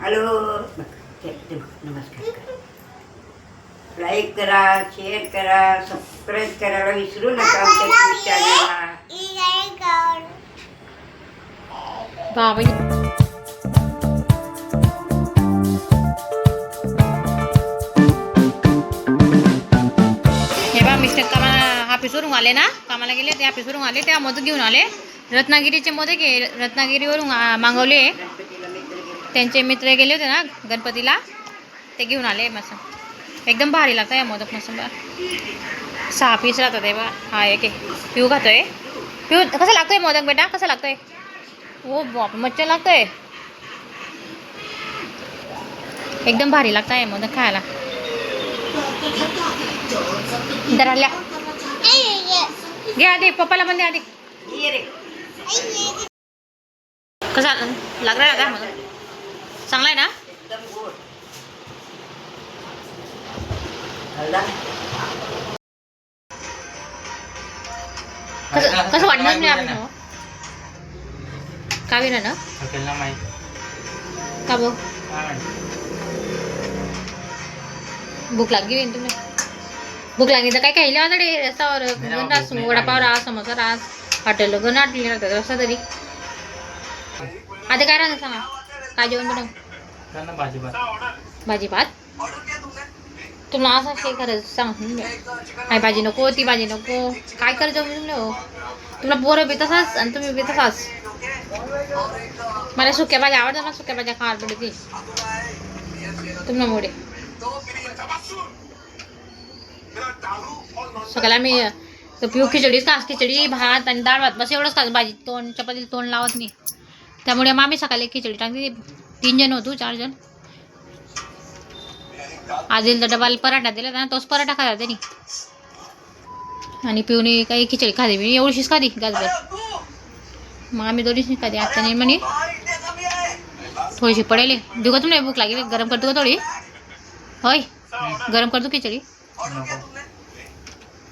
Hello नमस्कार करा, like करा, शेअर करा, सबस्क्राईब करायला विसरू नका आमच्या यूट्यूब चॅनलला. बाबा हे बा मिस्टर कामाला ऑफिसवरून आले ना, कामाला गेले ते ऑफिसवरून आले तेव्हा मोदक घेऊन आले. रत्नागिरीचे मोदक आहे, रत्नागिरीवरून मागवले. त्यांचे मित्र गेले होते ना गणपतीला, ते घेऊन आले. मस्त एकदम भारी लागतं या मोदक. मस्त 6 पीस राहतात ते बा. हा एक आहे. पिऊ खातोय. पिऊ कसं लागतोय मोदक बेटा, कसं लागतोय? हो बाप, मच्छर लागतोय. एकदम भारी लागतं आहे मोदक खायला. दराल्या घे आधी, पप्पाला पण दे आधी. कसा लागला का मोदक? चांगला आहे ना? कसं वाटणार नाही आपण का विना ना का बघ भूक लागली तुम्ही. भूक लागली तर काय खायला वाजडे रस्त्यावर रास, वडापाव रास, समोसा रास, हॉटेल गण आटली राहतात रस्ता तरी. आता काय राहणार सांगा, काय जेवण बनव? भाजी भात. तुला असं हे करायचं सांग, काय भाजी नको, ती भाजी नको, काय करायचं म्हणलं. तुला पोरं बी तसाच आणि तुम्ही बी तसाच. मला सुक्या भाज्या आवडतात ना, सुक्या भाज्या खायला पडते तुमच्यामुळे. सकाळला मी पिऊ खिचडीच खास, खिचडी भात आणि डाळ भात बस एवढंच खास. भाजी तोंड चपातीला तोंड लावत नाही. त्यामुळे मामी सकाळी खिचडी टाकते. 3 जण होतो, 4 जण. आजीला डबाला पराठा दिला ना, तोच पराठा खाला त्यांनी. आणि पिऊने काही खिचडी खाली, मी एवढीशीच खाली गाजभर. मग आम्ही दोन्हीच खाली. आता नाही म्हणे थोडीशी पडेल. देऊ का तुम्हाला भूक लागेल? गरम करतो का थोडी? होय गरम करतो खिचडी.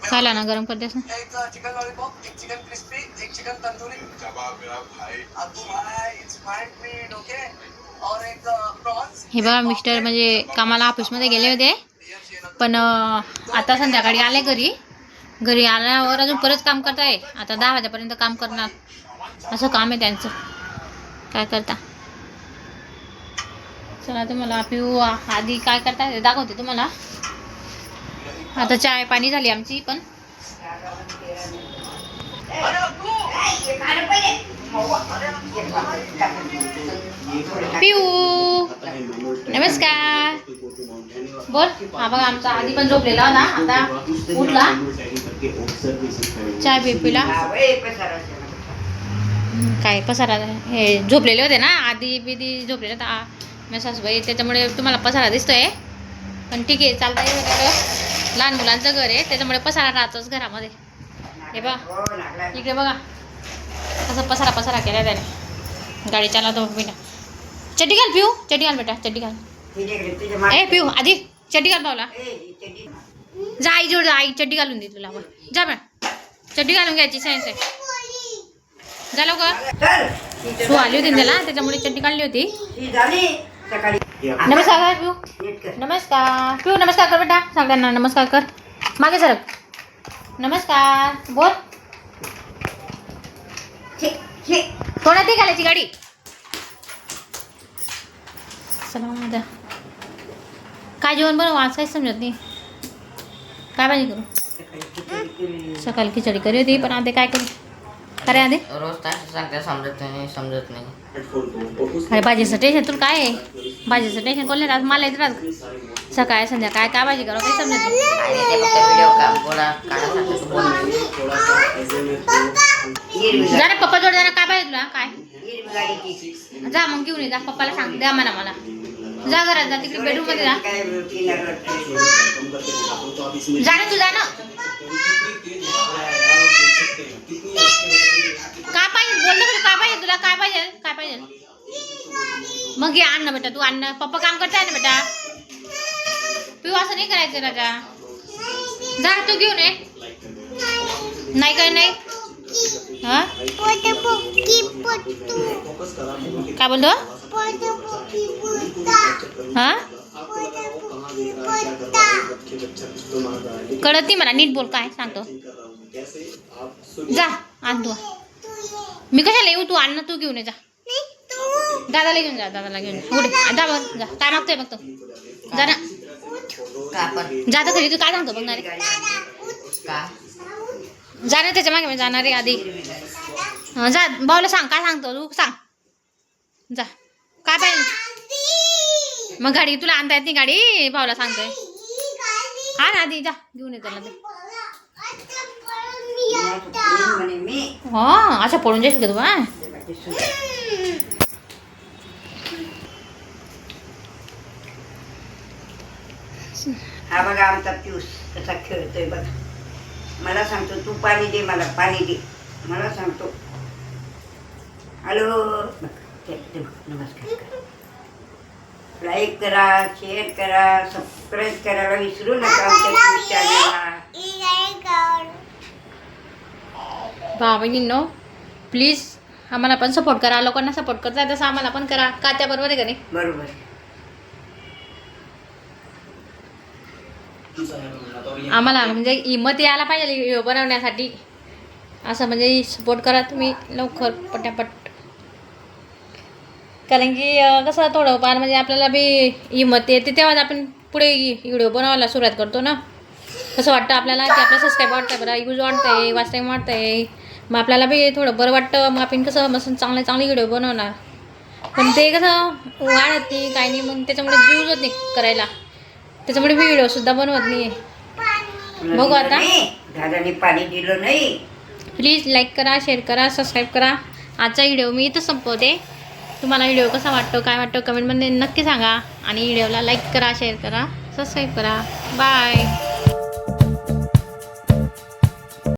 खायला ना गरम करतेस ना. हे बघा मिस्टर म्हणजे कामाला ऑफिसमध्ये गेले होते, पण आता संध्याकाळी आले घरी. घरी आल्यावर अजून परत काम करताय. आता 10 वाजेपर्यंत काम करणार, असं काम आहे त्यांचं. काय करता चला तुम्हाला पिऊ आधी काय करता ते दाखवते तुम्हाला. आता चाय पाणी झाली आमची पण. पिऊ नमस्कार बोल. हा बघा आमचा आधी पण झोपलेला होता, आता उठला. चाय बी पिला. काय पसारा, हे झोपलेले होते ना आधी बिधी झोपलेले होता मी सासूबाई, त्याच्यामुळे तुम्हाला पसारा दिसतोय. पण ठीक आहे चालता येईल. लहान मुलांचं घर आहे त्याच्यामुळे पसारा राहतोच घरामध्ये. हे बघा इकडे बघा कसं पसारा केला त्याने. गाडी चालवतो बेटा. चड्डी घाल पिऊ, चड्डी घाल बेटा, चड्डी घाल. ए पिऊ आधी चड्डी घाल पावला. जा आई जोड, आई चड्डी घालून दे तुला. जा बेटा चड्डी घालून घ्यायची सायन्स आहे. जा लवकर. तू आली होती त्याला त्याच्यामुळे चड्डी काढली होती. नमस्कार पिऊ, नमस्कार पिऊ, नमस्कार कर बेटा. सगळ्यांना नमस्कार कर. मागे सरक. नमस्कार बोल. कोणा ती घालायची गाडी. चला माझा काय जेवण बनवू आज काही समजत नाही. काय भाजी करू? सकाळी खिचडी करी होती पण आता काय करू? अरे आधी रोज सांगते समजत नाही. अरे भाजीचं टेन्शन तुला काय आहे? भाजीचं टेन्शन कोण नाही. मला येत राहत सकाळी संध्याकाळी काय भाजी करा काही समजत नाही. जा रे पप्पा जोड. जरा काय पाहिजे तुला? काय जा मग घेऊन ये. जा पप्पाला सांग द्या मला. जा घरात जा, तिकडे बेडरूम मध्ये जा. जा ना तू, जा ना. काय पाहिजे बोललो तुला? काय पाहिजे तुला? काय पाहिजे? काय पाहिजे मग घे आण ना बेटा. तू आण ना. पप्पा काम करताय ना बेटा. तू असं नाही करायचं राजा. जा तू घेऊन ये. नाही काय नाही. हा काय बोलतो? हा कळत नाही मला, नीट बोल, काय सांगतो. जा आण तू. मी कशाला येऊ, तू आण ना, तू घेऊन ये जा. दादाला घेऊन जा, दादाला घेऊन जा. उठ जा बघ, जा. काय मागतोय मग तो? जा ना, का पण जा तर खरी. तू काय सांगतो बघणार आहे? का जा ना, त्याच्या मागे मी जाणार आहे आधी. जा भाऊला सांग, काय सांगतो तू, सांग. जा, काय पाहिजे मग? गाडी तुला आणता येत नाही गाडी? भाऊला सांगतोय. हा ना, आधी जा घेऊन ये त्याला ते. म्हणे मी हा अच्छा, पळून जायचं का तू? हा हा बघा आमचा पिऊस कसा खेळतोय बघा. मला सांगतो तू पाणी दे, मला पाणी दे, मला सांगतो. हॅलो बघ, ते बघ, नमस्कार करा, लाईक करा, शेअर करा, सबस्क्राईब करायला विसरू नका आमच्या यूट्यूब चॅनलला. भावांनो प्लीज आम्हाला पण सपोर्ट करा. लोकांना सपोर्ट करता तसं आम्हाला पण करा. का त्या बरोबर आहे का नाही? बरोबर. आम्हाला म्हणजे हिंमत यायला पाहिजे व्हिडिओ बनवण्यासाठी. असं म्हणजे सपोर्ट करा तुम्ही लवकर पटापट. कारण की कसं थोडंफार म्हणजे आपल्याला बी हिंमत येते तेव्हाच आपण पुढे व्हिडिओ बनवायला सुरुवात करतो ना. कसं वाटतं आपल्याला की आपलं सबस्क्राईब वाटतं, बरं यूज वाटतंय, वाच टाईम वाटतंय, मग आपल्याला बी थोडं बरं वाटतं. मग आपण कसं मस्त चांगले व्हिडिओ बनवणार. पण ते कसं वाढत नाही काही नाही, मग त्याच्यामुळे जीव होत नाही करायला. त्याच्यामुळे मी व्हिडिओसुद्धा बनवत नाही. बघू आता. दादाने पाणी दिलं नाही. प्लीज लाईक करा, शेअर करा, सबस्क्राईब करा. आजचा व्हिडिओ मी इथं संपवते. तुम्हाला व्हिडिओ कसा वाटतो, काय वाटतो कमेंटमध्ये नक्की सांगा. आणि व्हिडिओला लाईक करा, शेअर करा, सबस्क्राईब करा. बाय.